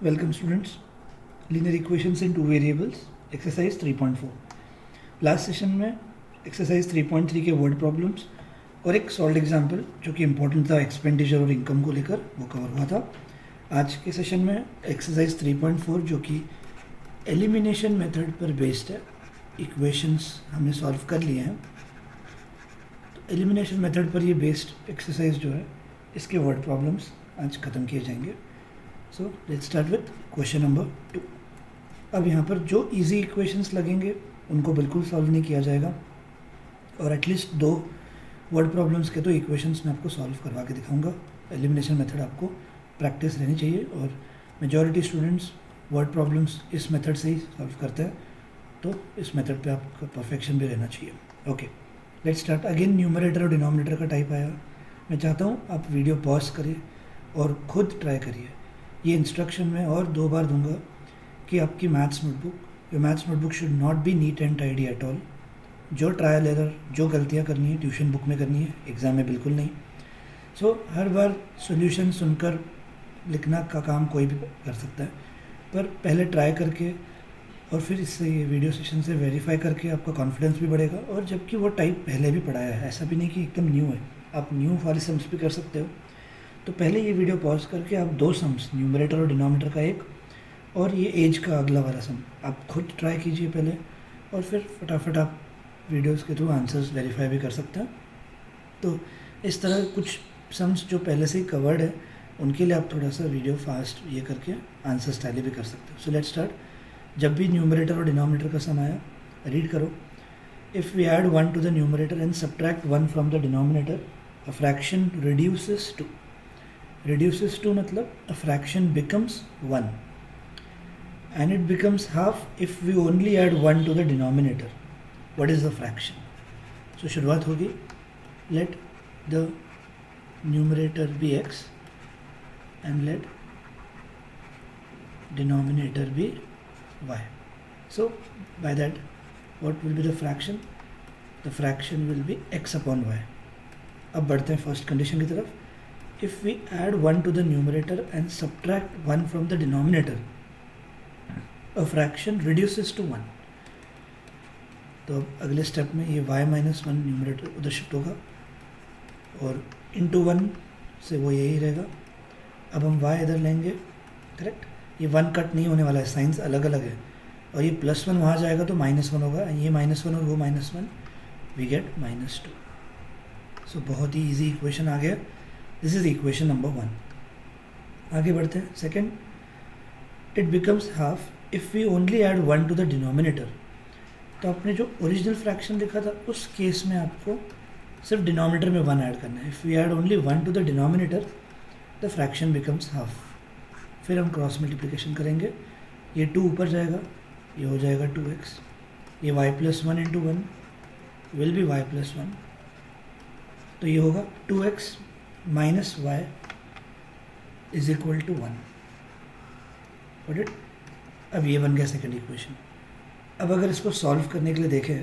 Welcome students. Linear equations in two variables, exercise 3.4. Last session में exercise 3.3 के word problems और एक solve example जो कि इम्पोर्टेंट था एक्सपेंडिचर और इनकम को लेकर, वो कवर हुआ था. आज के सेशन में एक्सरसाइज 3.4 जो कि एलिमिनेशन मेथड पर बेस्ड है. इक्वेशंस हमने सॉल्व कर लिए हैं, तो एलिमिनेशन मेथड पर ये बेस्ड एक्सरसाइज जो है इसके वर्ड प्रॉब्लम्स आज ख़त्म किए जाएंगे. So let's start with question number 2. अब यहाँ पर जो इजी इक्वेशंस लगेंगे उनको बिल्कुल सॉल्व नहीं किया जाएगा, और एटलीस्ट 2 वर्ड प्रॉब्लम्स के तो इक्वेशंस मैं आपको सॉल्व करवा के दिखाऊंगा. एलिमिनेशन मेथड आपको प्रैक्टिस रहनी चाहिए, और मेजॉरिटी स्टूडेंट्स वर्ड प्रॉब्लम्स इस मेथड से ही सॉल्व करते हैं, तो इस मेथड पे आपका परफेक्शन भी रहना चाहिए. Okay, let's start. Again numerator और डिनोमिनेटर का टाइप आया. मैं चाहता हूँ आप वीडियो पॉज करिए और खुद ट्राई करिए. ये इंस्ट्रक्शन मैं और 2 बार दूंगा कि आपकी maths notebook should not be neat and tidy at all. जो ट्रायल एरर, जो गलतियाँ करनी है ट्यूशन बुक में करनी है, एग्ज़ाम में बिल्कुल नहीं. सो हर बार सॉल्यूशन सुनकर लिखना का काम कोई भी कर सकता है, पर पहले ट्राई करके और फिर इससे ये वीडियो सेशन से वेरीफाई करके आपका कॉन्फिडेंस भी बढ़ेगा. और जबकि वो टाइप पहले भी पढ़ाया है, ऐसा भी नहीं कि एकदम न्यू है, आप न्यू वाले सम्स भी कर सकते हो. तो पहले ये वीडियो पॉज करके आप 2 सम्स, न्यूमरेटर और डिनोमिनेटर का एक, और ये एज का अगला वाला सम आप खुद ट्राई कीजिए पहले, और फिर फटाफट आप वीडियोस के थ्रू आंसर्स वेरीफाई भी कर सकते हैं. तो इस तरह कुछ सम्स जो पहले से ही कवर्ड है उनके लिए आप थोड़ा सा वीडियो फास्ट ये करके आंसर्स टैली भी कर सकते हो. So let's start. जब भी न्यूमरेटर और डिनोमिनेटर का सम आया, रीड करो. If we add 1 to the numerator and subtract 1 from the denominator, a fraction reduces to मतलब a fraction becomes 1 and it becomes half if we only add 1 to the denominator. What is the fraction? So शुरुआत होगी, let the numerator be x and let denominator be y. So by that what will be the fraction? The fraction will be x upon y. अब बढ़ते हैं first condition की तरफ. If we add 1 to the numerator and subtract 1 from the denominator, a fraction reduces to 1. तो अब अगले step में ये y माइनस 1 न्यूमरेटर उधर शिफ्ट होगा, और इंटू 1 से वो यही रहेगा. अब हम y इधर लेंगे, करेक्ट. ये 1 कट नहीं होने वाला है, साइंस अलग अलग है, और ये +1 वहाँ जाएगा तो -1 होगा, ये -1 और वो -1, वी गेट -2. सो बहुत ही ईजी इक्वेशन आ गया. This is equation number 1. आगे बढ़ते हैं. Second, it becomes half if we only add 1 to the denominator. तो आपने जो ओरिजिनल फ्रैक्शन देखा था उस केस में आपको सिर्फ डिनोमिनेटर में 1 ऐड करना है. If we add only 1 to the denominator, the fraction becomes half. फिर हम क्रॉस मल्टीप्लिकेशन करेंगे, ये 2 ऊपर जाएगा, ये हो जाएगा 2x, ये y + 1 × 1 विल बी y + 1, तो ये होगा 2x minus y is equal to 1. Got it? अब ये बन गया सेकेंड इक्वेशन. अब अगर इसको सॉल्व करने के लिए देखें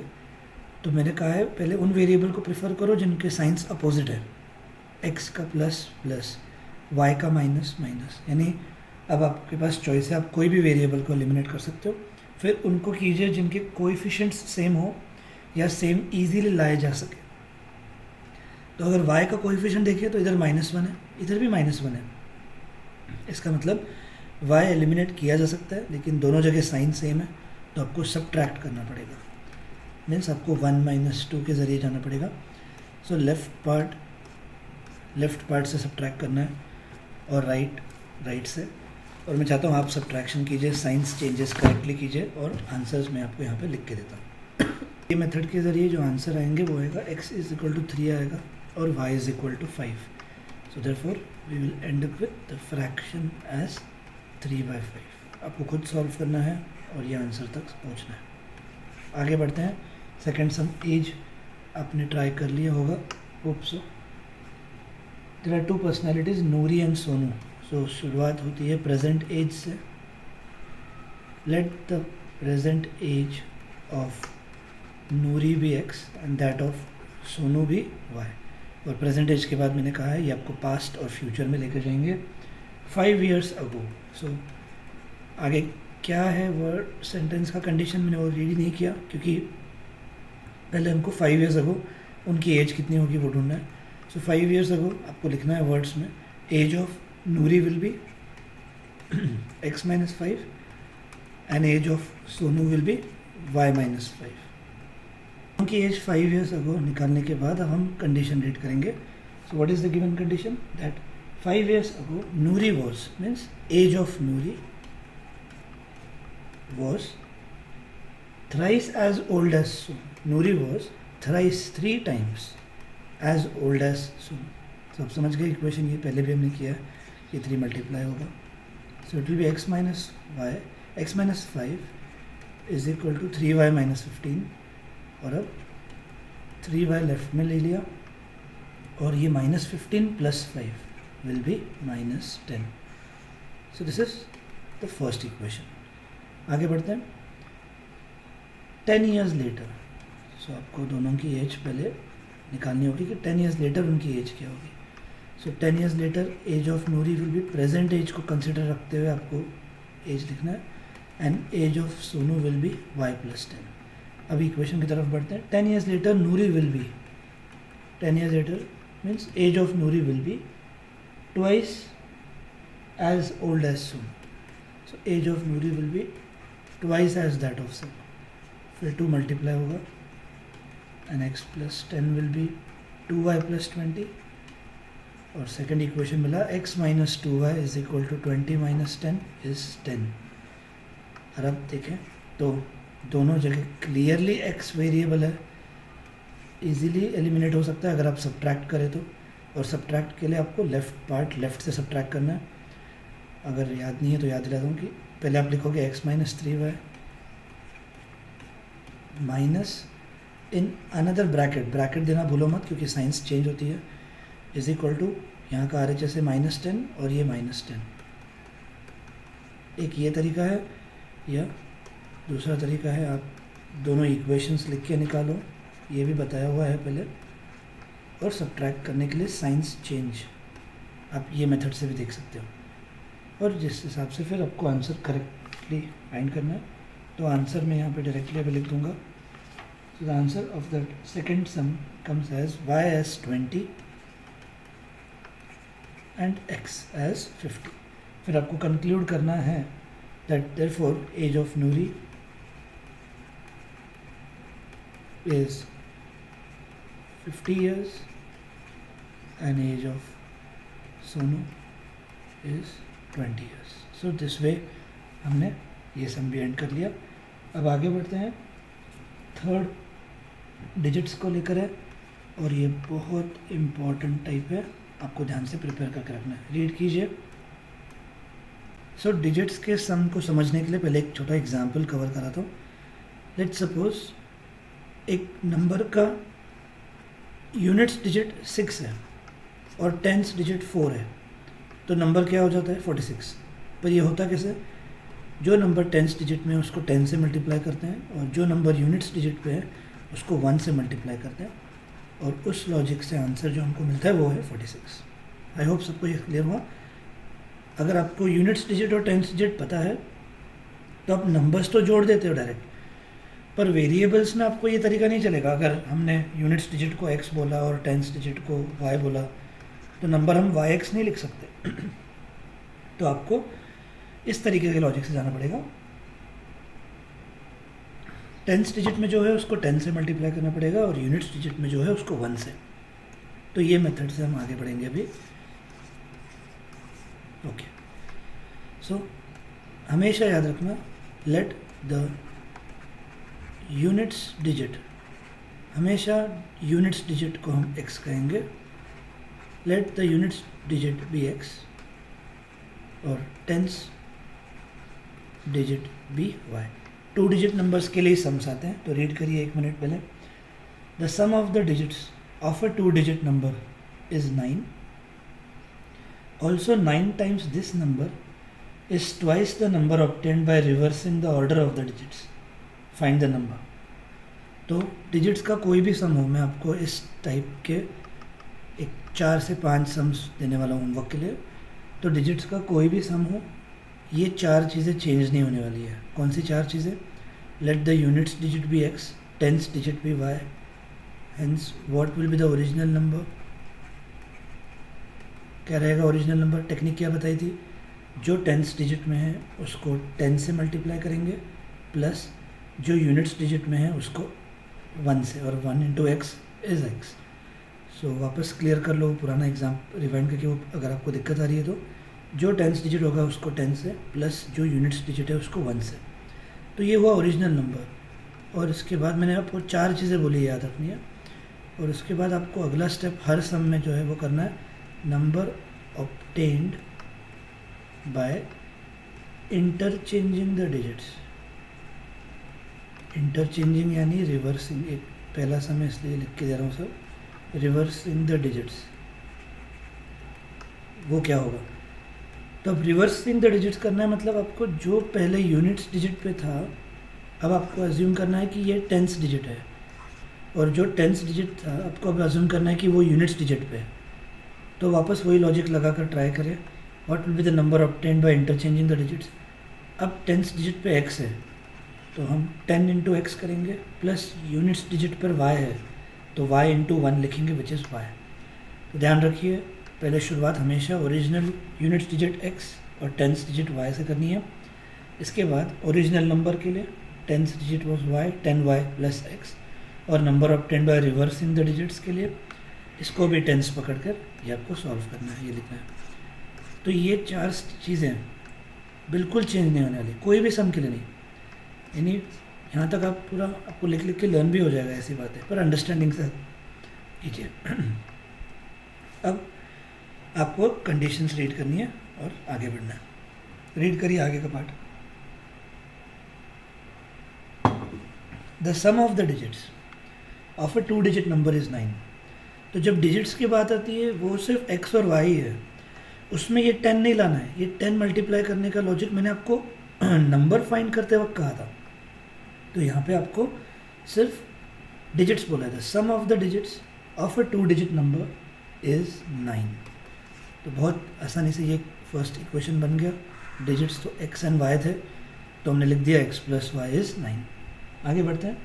तो मैंने कहा है पहले उन वेरिएबल को प्रेफर करो जिनके साइंस अपोजिट है. x का प्लस प्लस, y का माइनस माइनस, यानी अब आपके पास चॉइस है, आप कोई भी वेरिएबल को एलिमिनेट कर सकते हो. फिर उनको कीजिए जिनके कोएफिशिएंट्स सेम हो या सेम इजीली लाए जा सके. तो अगर y का कोएफिशिएंट देखिए तो इधर -1 है, इधर भी -1 है. इसका मतलब y एलिमिनेट किया जा सकता है, लेकिन दोनों जगह साइन सेम है, तो आपको सब्ट्रैक्ट करना पड़ेगा. मीन्स आपको 1 - 2 के ज़रिए जाना पड़ेगा. सो लेफ़्ट पार्ट से सब्ट्रैक्ट करना है, और राइट से. और मैं चाहता हूँ आप सब्ट्रैक्शन कीजिए, साइंस चेंजेस करेक्टली कीजिए, और आंसर्स मैं आपको यहाँ पे लिख के देता हूँ. ये मेथड के ज़रिए जो आंसर आएंगे वो आएगा x = 3 आएगा और y = 5. So therefore we will end up with the fraction as 3/5. आपको खुद सॉल्व करना है और ये आंसर तक पहुंचना है. आगे बढ़ते हैं. सेकंड सम, एज आपने ट्राई कर लिया होगा, hope so. There are 2 personalities, Noori and Sonu. So शुरुआत होती है प्रेजेंट एज से. Let the present age of Noori भी x and that of Sonu भी y. और प्रेजेंट एज के बाद मैंने कहा है ये आपको पास्ट और फ्यूचर में लेकर जाएंगे. 5 years ago. सो आगे क्या है वर्ड सेंटेंस का कंडीशन मैंने वो रीड नहीं किया, क्योंकि पहले हमको 5 ईयर्स अगो उनकी एज कितनी होगी वो ढूंढना है। सो 5 ईयर्स अगो आपको लिखना है वर्ड्स में, age of Noori will be x-5 and age of Sonu will be y-5। उनकी एज 5 ईयर्स अगो निकालने के बाद अब हम कंडीशन रीड करेंगे। So what is the given condition? That 5 years ago Noori was, means age of Noori was thrice as old as Sonu. Noori was thrice 3 times as old as Sonu. तो आप समझ गए इक्वेशन, ये पहले भी हमने किया है, ये 3 मल्टीप्लाई होगा। So it will be x minus Y, X minus 5 is equal to 3y-15, और अब 3y लेफ्ट में ले लिया, और ये -15 plus 5 will be -10। So this is the first equation. आगे बढ़ते हैं। 10 ईयर्स लेटर, सो आपको दोनों की एज पहले निकालनी होगी कि 10 ईयर्स लेटर उनकी एज क्या होगी। So 10 years later age of Noori will be, present age को कंसिडर रखते हुए आपको एज लिखना है, and age of Sonu will be y+10। अब इक्वेशन की तरफ बढ़ते हैं। 10 years later Noori will be, 10 years later means age of Noori will be twice as old as Sonu. So age of Noori will be twice as that of Sonu, फिर 2 multiply होगा, and x+10 will be 2y+20, और second equation मिला x-2y is equal to 20-10 is 10। और अब देखें तो दोनों जगह क्लियरली x वेरिएबल है, इजीली एलिमिनेट हो सकता है अगर आप सब्ट्रैक्ट करें तो, और सब्ट्रैक्ट के लिए आपको लेफ़्ट पार्ट लेफ़्ट से सब्ट्रैक्ट करना है। अगर याद नहीं है तो याद दिलाता हूँ कि पहले आप लिखोगे x-3y minus in another bracket देना भूलो मत, क्योंकि साइंस चेंज होती है, इज इक्वल टू यहाँ का RHS है -10 और ये -10। एक ये तरीका है, या दूसरा तरीका है आप दोनों इक्वेशंस लिख के निकालो, ये भी बताया हुआ है पहले, और सब्ट्रैक्ट करने के लिए साइंस चेंज आप ये मेथड से भी देख सकते हो, और जिस हिसाब से फिर आपको आंसर करेक्टली फाइंड करना है। तो आंसर मैं यहाँ पे डायरेक्टली अभी लिख दूँगा। So the answer of the second sum comes as y as 20 and x as 50। फिर आपको कंक्लूड करना है that therefore age of Noori is 50 years and age of Sonu is 20 years। So this way हमने ये सम भी एंड कर लिया। अब आगे बढ़ते हैं, थर्ड डिजिट्स को लेकर है, और ये बहुत इम्पॉर्टेंट टाइप है, आपको ध्यान से प्रिपेयर करके रखना है। रीड कीजिए। सो डिजिट्स के सम को समझने के लिए पहले एक छोटा एग्जांपल कवर कराता हूँ। लेट्स सपोज एक नंबर का यूनिट्स डिजिट 6 है और टेंस डिजिट 4 है, तो नंबर क्या हो जाता है 46। पर ये होता कैसे? जो नंबर टेंस डिजिट में है उसको 10 से मल्टीप्लाई करते हैं, और जो नंबर यूनिट्स डिजिट पे है उसको 1 से मल्टीप्लाई करते हैं, और उस लॉजिक से आंसर जो हमको मिलता है वो है 46। आई होप सबको ये क्लियर हुआ। अगर आपको यूनिट्स डिजिट और टेंस डिजिट पता है तो आप नंबर्स तो जोड़ देते हो डायरेक्ट, पर वेरिएबल्स में आपको ये तरीका नहीं चलेगा। अगर हमने यूनिट्स डिजिट को x बोला और टेंस डिजिट को y बोला, तो नंबर हम yx नहीं लिख सकते। तो आपको इस तरीके के लॉजिक से जाना पड़ेगा। टेंस डिजिट में जो है उसको 10 से मल्टीप्लाई करना पड़ेगा, और यूनिट्स डिजिट में जो है उसको 1 से। तो ये मेथड से हम आगे बढ़ेंगे अभी। ओके, सो हमेशा याद रखना, लेट द यूनिट्स डिजिट, हमेशा यूनिट्स डिजिट को हम x कहेंगे, let the units digit be x, और tens digit be y। 2 digit numbers के लिए सम्स आते हैं, तो रीड करिए 1 मिनट पहले। The sum of the digits of a 2 digit number is 9। Also 9 times this number is twice the number obtained by reversing the order of the digits. Find the number. तो digits का कोई भी सम हो, मैं आपको इस type के एक 4 से 5 सम्स देने वाला हूँ होमवर्क के लिए। तो डिजिट्स का कोई भी सम हो ये चार चीज़ें चेंज नहीं होने वाली है। कौन सी चार चीज़ें? Let the units digit be X, tens digit be Y, hence what will be the original number. क्या रहेगा ओरिजिनल नंबर? टेक्निक क्या बताई थी? जो टेंस डिजिट में है उसको 10 से मल्टीप्लाई करेंगे, प्लस जो यूनिट्स डिजिट में है उसको 1 से, और 1 इंटू एक्स इज़ एक्स। सो वापस क्लियर कर लो पुराना एग्जाम रिवाइंड करके, वो अगर आपको दिक्कत आ रही है तो जो टेंस डिजिट होगा उसको 10 से, प्लस जो यूनिट्स डिजिट है उसको 1 से। तो ये हुआ ओरिजिनल नंबर। और इसके बाद मैंने आपको चार चीज़ें बोली, याद रखनी है। और उसके बाद आपको अगला स्टेप हर सम में जो है वो करना है, number obtained by interchanging the digits. Interchanging यानी रिवर्सिंग। एक पहला सम है इसलिए लिख के दे रहा हूँ सब, रिवर्सिंग द डिजिट्स। वो क्या होगा? तो अब रिवर्सिंग द डिजिट्स करना है, मतलब आपको जो पहले यूनिट्स डिजिट पे था, अब आपको अज्यूम करना है कि ये टेंस डिजिट है, और जो टेंस डिजिट था आपको अब अज्यूम करना है कि वो यूनिट्स डिजिट पे है। तो वापस वही लॉजिक लगा कर ट्राई करें, what will be the number obtained by interchanging the digits. अब टेंस डिजिट पे x है तो हम 10 इंटू एक्स करेंगे, प्लस यूनिट्स डिजिट पर y है तो y इंटू 1 लिखेंगे विच इज़ y। तो ध्यान रखिए, पहले शुरुआत हमेशा ओरिजिनल यूनिट्स डिजिट x और टेंस डिजिट y से करनी है। इसके बाद ओरिजिनल नंबर के लिए tens digit was y, 10y plus x, और number obtained by reversing the digits के लिए इसको भी टेंस पकड़ कर ये आपको सॉल्व करना है, ये लिखना है। तो ये चार चीज़ें बिल्कुल चेंज नहीं होने वाली, कोई भी सम के लिए नहीं। यानी यहाँ तक आप पूरा आपको लिख लिख के लर्न भी हो जाएगा, ऐसी बात है, पर अंडरस्टैंडिंग से कीजिए। अब आपको कंडीशंस रीड करनी है और आगे बढ़ना है। रीड करिए आगे का part. The sum of the digits of a 2 digit number is 9। तो जब डिजिट्स की बात आती है वो सिर्फ x और y है, उसमें ये 10 नहीं लाना है। ये 10 मल्टीप्लाई करने का लॉजिक मैंने आपको नंबर फाइंड करते वक्त कहा था। तो यहाँ पे आपको सिर्फ डिजिट्स बोला था। Sum of the digits of a 2 digit number is 9। तो बहुत आसानी से ये फर्स्ट इक्वेशन बन गया। डिजिट्स तो x एंड y थे तो हमने लिख दिया x प्लस वाई इज़ 9। आगे बढ़ते हैं।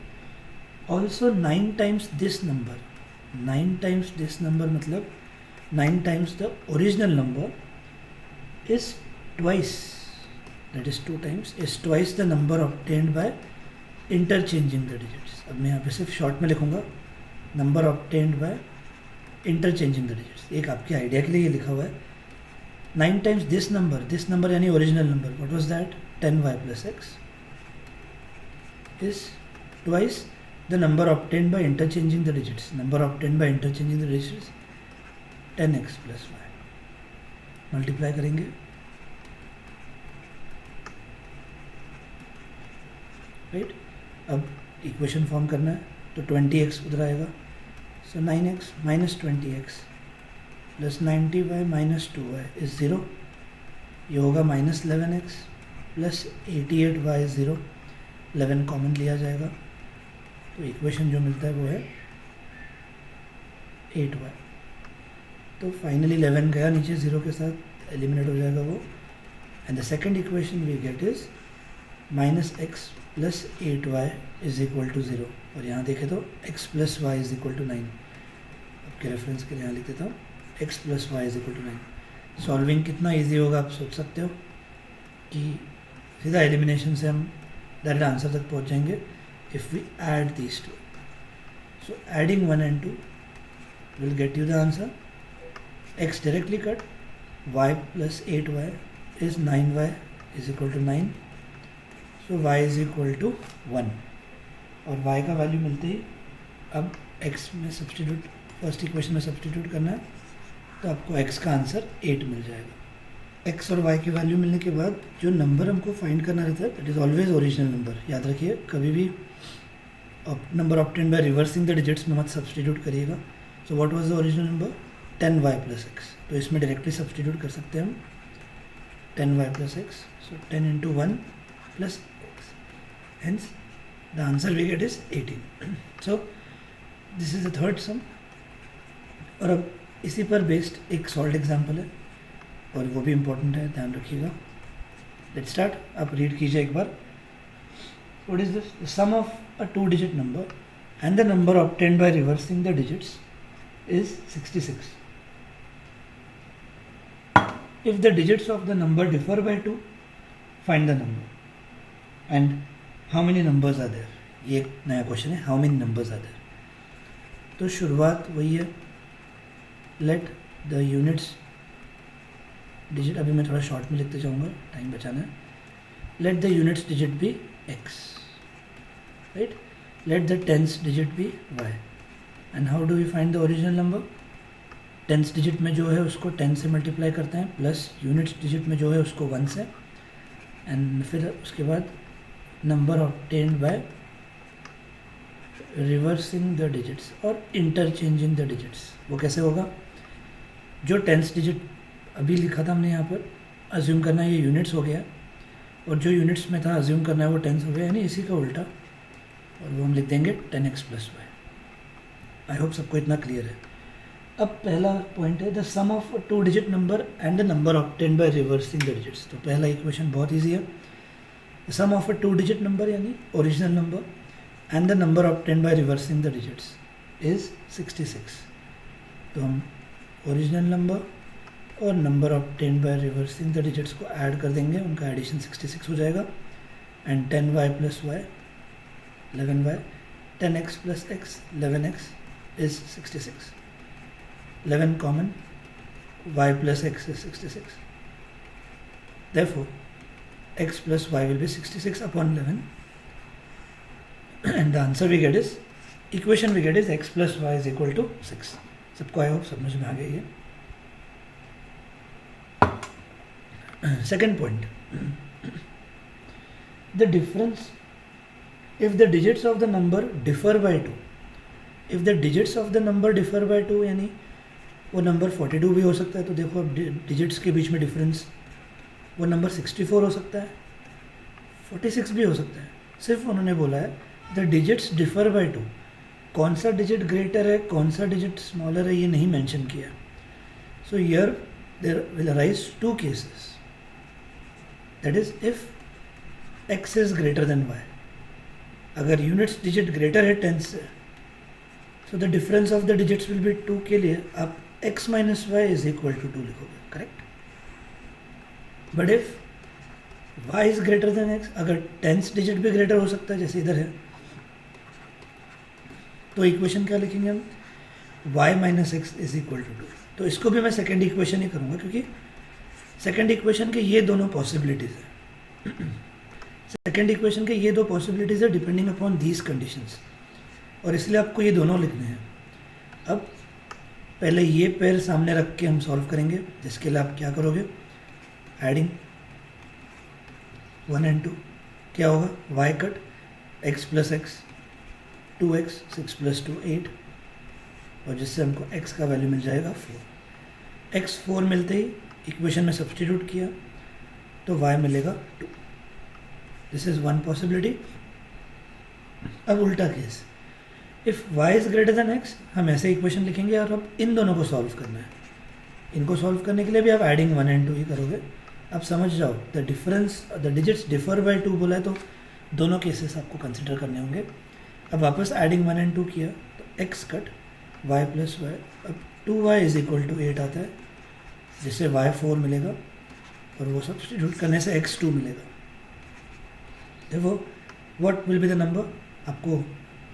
Also 9 times this number, 9 times this number मतलब 9 times the original number is twice, that is 2 times, is twice the number obtained by interchanging the digits। अब मैं यहाँ पे सिर्फ शॉर्ट में लिखूँगा number obtained by interchanging the digits। एक आपके आइडिया के लिए ये लिखा हुआ है 9 times this number यानी original number, what was that? 10y plus x is twice the number obtained by interchanging the digits। number obtained by interchanging the digits 10x plus y। Multiply करेंगे, right. अब equation form करना है तो 20x उधर आएगा, सो 9x minus 20x plus 90y minus 2y is 0। ये होगा minus 11x plus 88y is 0। 11 common लिया जाएगा तो इक्वेशन जो मिलता है वो है 8y। तो फाइनली 11 गया नीचे 0 के साथ, एलिमिनेट हो जाएगा वो। And the second equation we get is minus X plus 8y is equal to 0। और यहाँ देखें तो x plus Y is equal to 9। आपके रेफरेंस के लिए यहाँ लिख देता हूँ x plus Y is equal to 9। Solving कितना ईजी होगा आप सोच सकते हो कि सीधा एलिमिनेशन से हम डायरेक्ट आंसर तक पहुँच जाएंगे if we add these two. So adding 1 and 2 will get you the answer। x directly cut, y plus 8y is 9y is equal to 9। so y is equal to 1। और y का value मिलते ही अब x में substitute, first equation में substitute करना है तो आपको x का आंसर 8 मिल जाएगा। x और y की वैल्यू मिलने के बाद जो नंबर हमको फाइंड करना रहता है that is always original number. याद रखिए, कभी भी number obtained by reversing the digits में मत सब्सटीट्यूट करिएगा। So what was the original number? 10y plus x. तो इसमें डायरेक्टली सब्सटीट्यूट कर सकते हैं हम 10y plus x. So 10 into 1 plus x, hence the answer we get is 18। So this is the third sum. और अब इसी पर बेस्ड एक सॉल्व एग्जाम्पल है और वो भी इम्पोर्टेंट है, ध्यान रखिएगा। Let's start. आप रीड कीजिए एक बार. What is this? The sum of a 2-digit number and the number obtained by reversing the digits is 66. If the digits of the number differ by 2, find the number. And how many numbers are there? ये एक नया question है. How many numbers are there. तो शुरुआत वही है. Let the units digit, अभी मैं थोड़ा शॉर्ट में लिखते जाऊँगा, टाइम बचाना है. Let the units digit be x, right. Let the tens digit be y. And how do we find the original number? Tens digit में जो है उसको 10 से मल्टीप्लाई करते हैं, प्लस यूनिट्स डिजिट में जो है उसको 1 से, एंड फिर उसके बाद number obtained by reversing the digits और इंटरचेंजिंग द डिजिट्स. वो कैसे होगा? जो टेंस डिजिट अभी लिखा था हमने यहाँ पर, अज्यूम करना है ये यूनिट्स हो गया, और जो यूनिट्स में था अज्यूम करना है वो टेंस हो गया, यानी इसी का उल्टा. और वो हम लिख देंगे 10x + y. आई होप सबको इतना क्लियर है. अब पहला पॉइंट है the sum of 2-digit number and the number obtained by reversing the digits. तो पहला इक्वेशन बहुत ईजी है. The sum of 2-digit number यानी original number and the number obtained by reversing the digits is 66. तो हम original number और number obtained by reversing the digits को add कर देंगे, उनका एडिशन 66 हो जाएगा. And 10y + y 11y, 10x + x 11x is 66. 11 common, y + x is 66. Therefore, x + y will be 66 upon 11. And the answer we get is, equation we get is x + y is equal to 6. सबको I hope समझ में आ गई है. Second point, the difference if the digits of the number differ by 2. If the digits of the number differ by 2, यानी वो number 42 भी हो सकता है. तो देखो अब डिजिट्स के बीच में डिफरेंस, वो नंबर 64 हो सकता है, 46 भी हो सकता है. सिर्फ उन्होंने बोला है द डिजिट्स डिफर बाय 2. कौन सा डिजिट ग्रेटर है, कौन सा डिजिट स्मॉलर है, ये नहीं मेंशन किया. So here there will arise 2 cases. That is if x is greater than y. अगर यूनिट्स डिजिट ग्रेटर है 10 से, so the difference of the digits will be 2. के लिए आप x - y is equal to 2 लिखोगे, correct. But if y is greater then x, अगर 10th digit भी greater हो सकता है जैसे इधर है, तो इक्वेशन क्या लिखेंगे हम? y - x is equal to 2. तो इसको भी मैं सेकेंड इक्वेशन ही करूँगा, क्योंकि सेकेंड इक्वेशन के ये दोनों पॉसिबिलिटीज़ है. सेकेंड इक्वेशन के ये 2 पॉसिबिलिटीज़ है डिपेंडिंग अपॉन दीज कंडीशंस, और इसलिए आपको ये दोनों लिखने हैं. अब पहले ये पेयर सामने रख के हम सॉल्व करेंगे, जिसके लिए आप क्या करोगे? Adding 1 and 2. क्या होगा? y cut x + x 2x, 6 + 2 8, और जिससे हमको x का वैल्यू मिल जाएगा 4. x 4 मिलते ही इक्वेशन में सब्सटीट्यूट किया तो y मिलेगा 2. This is one possibility. अब उल्टा case, if y is greater then x, हम ऐसे इक्वेशन लिखेंगे और अब इन दोनों को सॉल्व करना है. इनको सॉल्व करने के लिए भी आप एडिंग 1 and 2 ही करोगे. अब समझ जाओ the difference, the digits differ by 2 बोला है, तो दोनों केसेस आपको कंसिडर करने होंगे. अब वापस एडिंग 1 and 2 किया तो x कट y + y, अब 2y is equal to 8 आता है, जिससे y 4 मिलेगा, और वो सब्सटीट्यूट करने से x 2 मिलेगा. देखो what will be the number, आपको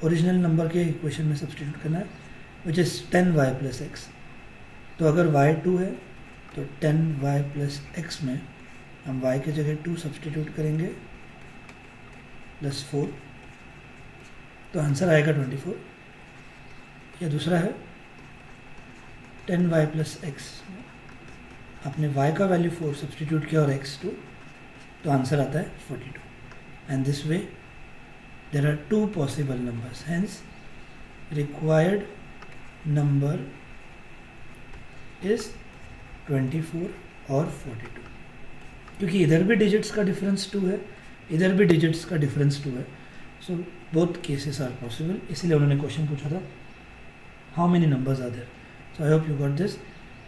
ओरिजिनल नंबर के इक्वेशन में सब्सटीट्यूट करना है, विच इज़ 10y + x. तो अगर y 2 है तो 10y + x में हम y की जगह 2 सब्सटीट्यूट करेंगे प्लस 4, तो आंसर आएगा 24. या दूसरा है 10y + x, आपने y का वैल्यू 4 सब्सटीट्यूट किया और x 2, तो आंसर आता है 42. And this way there are 2 possible numbers, hence required number is 24 और 42. क्योंकि इधर भी डिजिट्स का डिफरेंस 2 है, इधर भी डिजिट्स का डिफरेंस 2 है, so both cases are possible. इसलिए उन्होंने क्वेश्चन पूछा था how many numbers are there. So I hope you got this.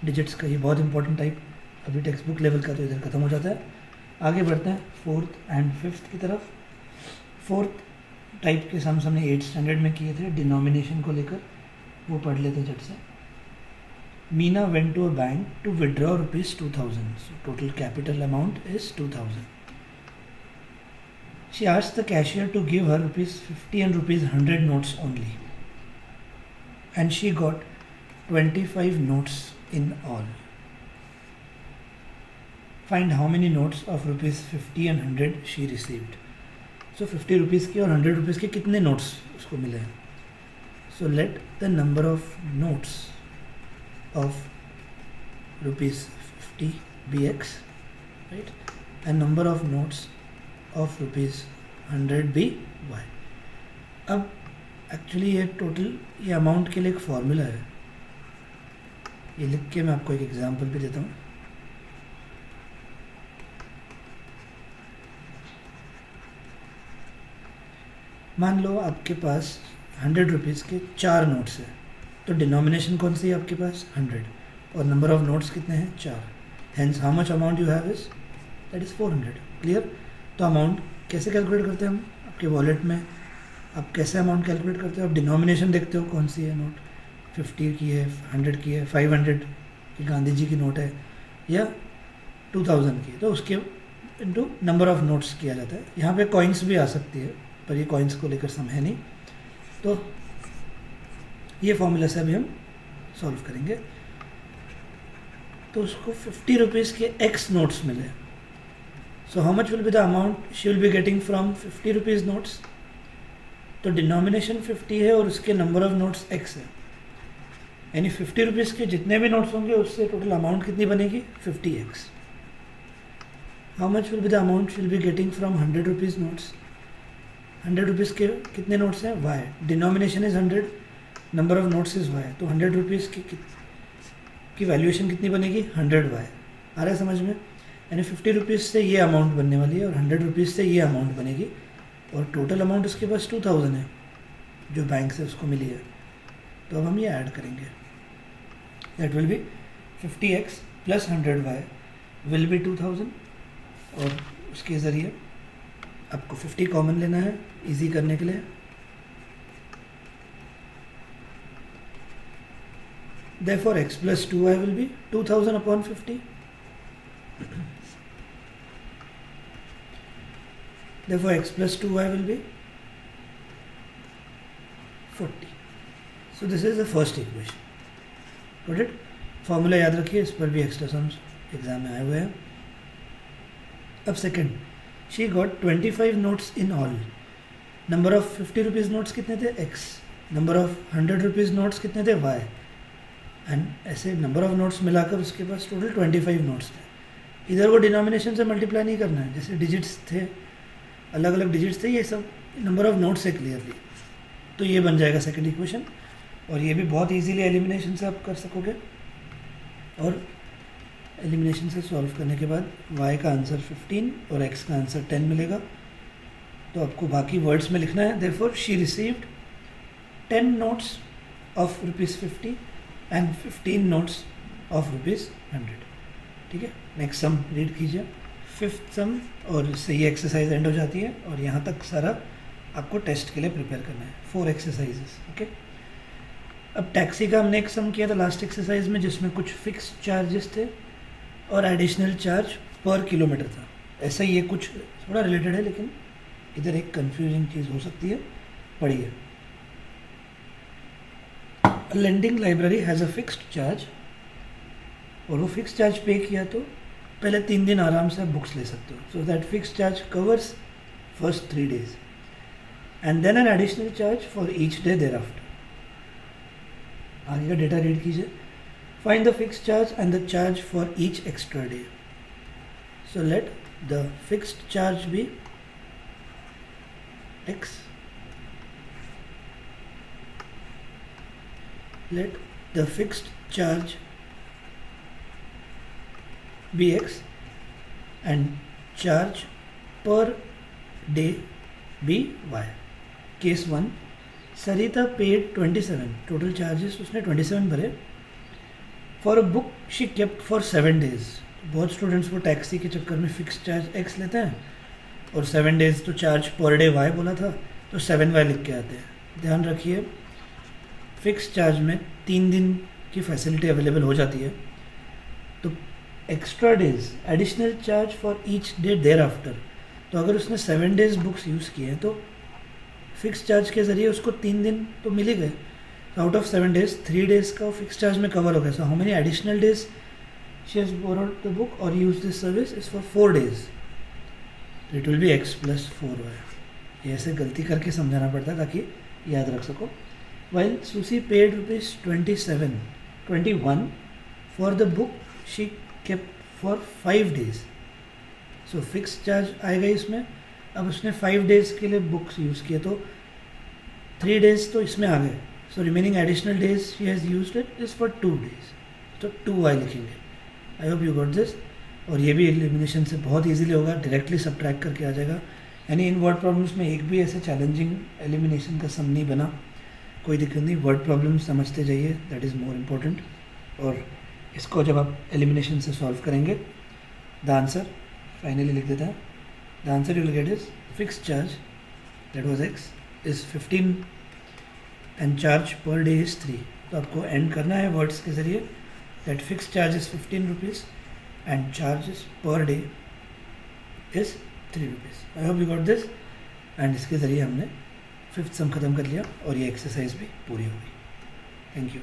Digits का ये बहुत इंपॉर्टेंट टाइप, अभी टेक्स्ट बुक लेवल का तो इधर खत्म हो जाता है. आगे बढ़ते हैं फोर्थ एंड फिफ्थ की तरफ। फोर्थ टाइप के सम्स हमने 8th स्टैंडर्ड में किए थे डिनोमिनेशन को लेकर, वो पढ़ लेते झट से। Meena went to a bank to withdraw ₹2000, so total capital amount is 2000. She asked the cashier to give her ₹50 and ₹100 notes only, and she got 25 notes in all. Find how many notes of ₹50 and 100 she received. So 50 rupees के और 100 rupees के कितने notes उसको मिले हैं? So let the number of notes of ₹50 be X, right? And number of notes of ₹100 be Y. अब actually ये total ये अमाउंट के लिए एक फॉर्मूला है, ये लिख के मैं आपको एक एग्जांपल भी देता हूँ। मान लो आपके पास 100 रुपीज़ के 4 नोट्स है, तो डिनोमिनेशन कौन सी है आपके पास? 100, और नंबर ऑफ नोट्स कितने हैं? 4। Hence how much amount you have is that is 400। Clear? तो अमाउंट कैसे कैलकुलेट करते हैं हम? आपके वॉलेट में आप कैसे अमाउंट कैलकुलेट करते हो? आप डिनोमिनेशन देखते हो कौन सी है नोट, 50 की है, 100 की है, 500 की गांधी जी की नोट है, या 2000 की, तो उसके इनटू नंबर ऑफ नोट्स किया जाता है। यहाँ पे कॉइन्स भी आ सकती है, पर ये कॉइन्स को लेकर सम है नहीं, तो ये फॉर्मूला से अभी हम सॉल्व करेंगे। तो उसको 50 रुपीज़ के एक्स नोट्स मिले, so how much will be the amount she will be getting from 50 rupees notes? तो डिनोमिनेशन 50 है और उसके नंबर ऑफ नोट्स एक्स है, यानी 50 रुपीज़ के जितने भी नोट्स होंगे उससे टोटल अमाउंट कितनी बनेगी? 50x। How much will be the amount she will be getting from 100 rupees notes? 100 rupees के कितने नोट्स हैं? Y. Denomination is 100, number of notes is y, तो 100 रुपीज़ की वैल्यूएशन कितनी बनेगी? 100y। आ रहा है समझ में? यानी 50 रुपीज़ से ये अमाउंट बनने वाली है और 100 रुपीज़ से ये अमाउंट बनेगी, और टोटल अमाउंट उसके पास 2000 है जो बैंक से उसको मिली है। तो अब हम ये ऐड करेंगे, that will be 50x plus 100y will be 2000, और उसके ज़रिए आपको 50 कॉमन लेना है इजी करने के लिए। Therefore x plus 2y will be 2000 upon 50. Therefore x plus 2y will be 40. So this is the first equation. Got it? Formula याद रखिए, इस पर भी एक्स्ट्रा सम्स एग्जाम में आए हुए हैं। अब second, she got 25 notes in all. Number of 50 rupees notes कितने थे? x। Number of 100 rupees notes कितने थे? y। एंड ऐसे नंबर ऑफ नोट्स मिलाकर उसके पास टोटल 25 नोट्स थे। इधर वो डिनोमिनेशन से मल्टीप्लाई नहीं करना है, जैसे डिजिट्स थे, अलग अलग डिजिट्स थे, ये सब नंबर ऑफ नोट्स है क्लियरली। तो ये बन जाएगा सेकंड इक्वेशन, और ये भी बहुत इजीली एलिमिनेशन से आप कर सकोगे। और एलिमिनेशन से सॉल्व करने के बाद y का आंसर 15 और x का आंसर 10 मिलेगा। तो आपको बाकी वर्ड्स में लिखना है, therefore she received 10 notes of ₹50 and 15 notes of ₹100। ठीक है, नेक्स्ट सम रीड कीजिए, फिफ्थ सम, और इससे ये एक्सरसाइज एंड हो जाती है, और यहाँ तक सारा आपको टेस्ट के लिए प्रिपेयर करना है, 4 एक्सरसाइजेस। ओके, अब टैक्सी का हमने एक सम किया था लास्ट एक्सरसाइज में, जिसमें कुछ फिक्स चार्जेस थे और एडिशनल चार्ज पर किलोमीटर था। ऐसा ही ये कुछ थोड़ा रिलेटेड है, लेकिन इधर एक कंफ्यूजिंग चीज़ हो सकती है, पढ़िए। Lending library has a fixed charge, और वो फिक्स चार्ज पे किया तो पहले 3 दिन आराम से आप बुक्स ले सकते हो। So that fix charge covers first 3 days and then an additional charge for each day thereafter. आगे का डेटा रीड कीजिए। Find the fix charge and the charge for each extra day. So let the fixed charge be x, let the fixed charge be x and charge per day be y. Case 1, Sarita paid 27, total charges उसने 27 भरे, for a book she kept for 7 days, बहुत students को taxi के चक्कर में fix charge x लेते हैं और 7 डेज तो चार्ज पर डे वाई बोला था तो 7y लिख के आते हैं। ध्यान रखिए फिक्स चार्ज में 3 दिन की फैसिलिटी अवेलेबल हो जाती है, तो extra days additional charge for each day thereafter. तो अगर उसने 7 डेज बुक्स यूज़ किए हैं तो फिक्स चार्ज के ज़रिए उसको 3 दिन तो मिल ही गए। आउट ऑफ 7 डेज 3 डेज का फिक्स चार्ज में कवर हो गया। So how many additional days she has borrowed the book और use this service is for 4 days, it will be x + 4y। ये ऐसे गलती करके समझाना पड़ता है ताकि याद रख सको। वाइल सुसी paid ₹21 for the book she kept for 5 days. So fix charge आएगा इसमें। अब उसने 5 डेज के लिए बुक्स यूज़ किए तो 3 डेज तो इसमें आ गए। So remaining additional days she has used it is for 2 days, तो 2y लिखेंगे। आई होप यू गॉट दिस। और ये भी एलिमिनेशन से बहुत इजीली होगा, डायरेक्टली सब्ट्रैक्ट करके आ जाएगा। यानी इन वर्ड प्रॉब्लम्स में एक भी ऐसे चैलेंजिंग एलिमिनेशन का सम नहीं बना, कोई दिक्कत नहीं। वर्ड प्रॉब्लम समझते जाइए, दैट इज़ मोर इम्पोर्टेंट। और इसको जब आप एलिमिनेशन से सॉल्व करेंगे, द आंसर फाइनली लिख देता है। The answer you will get is fix charge that was x is 15 and charge per day is 3। तो आपको एंड करना है वर्ड्स के ज़रिए that fix charge is 15 rupees and charges per day is 3 rupees। I hope you got this। And इसके ज़रिए हमने 5th सम ख़त्म कर लिया और ये एक्सरसाइज भी पूरी हो गई। Thank you.